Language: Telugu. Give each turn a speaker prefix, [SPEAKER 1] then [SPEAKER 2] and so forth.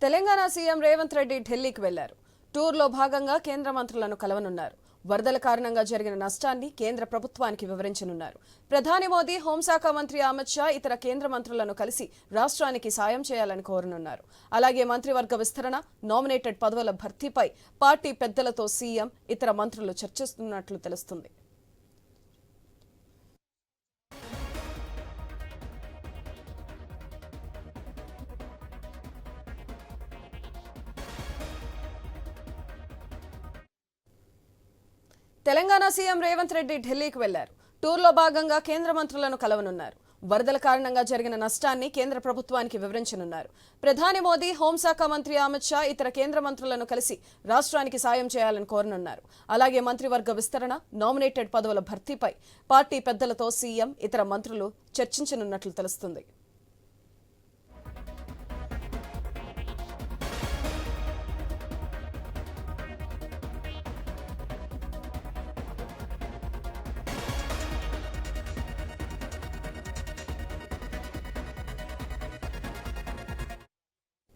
[SPEAKER 1] తెలంగాణ సీఎం రేవంత్ రెడ్డి ఢిల్లీకి వెళ్లారు. టూర్లో భాగంగా కేంద్ర మంత్రులను కలవనున్నారు. వరదల కారణంగా జరిగిన నష్టాన్ని కేంద్ర ప్రభుత్వానికి వివరించనున్నారు. ప్రధాని మోదీ, హోంశాఖ మంత్రి అమిత్ షా ఇతర కేంద్ర మంత్రులను కలిసి రాష్ట్రానికి సాయం చేయాలని కోరనున్నారు. అలాగే మంత్రివర్గ విస్తరణ, నామినేటెడ్ పదవుల భర్తీపై పార్టీ పెద్దలతో సీఎం, ఇతర మంత్రులు చర్చిస్తున్నట్లు తెలుస్తుంది. తెలంగాణ సీఎం రేవంత్ రెడ్డి ఢిల్లీకి వెళ్లారు. టూర్లో భాగంగా కేంద్ర మంత్రులను కలవనున్నారు. వరదల కారణంగా జరిగిన నష్టాన్ని కేంద్ర ప్రభుత్వానికి వివరించనున్నారు. ప్రధాని మోదీ, హోంశాఖ మంత్రి అమిత్ షా ఇతర కేంద్ర మంత్రులను కలిసి రాష్ట్రానికి సాయం చేయాలని కోరనున్నారు. అలాగే మంత్రివర్గ విస్తరణ, నామినేటెడ్ పదవుల భర్తీపై పార్టీ పెద్దలతో సీఎం, ఇతర మంత్రులు చర్చించనున్నట్లు తెలుస్తుంది.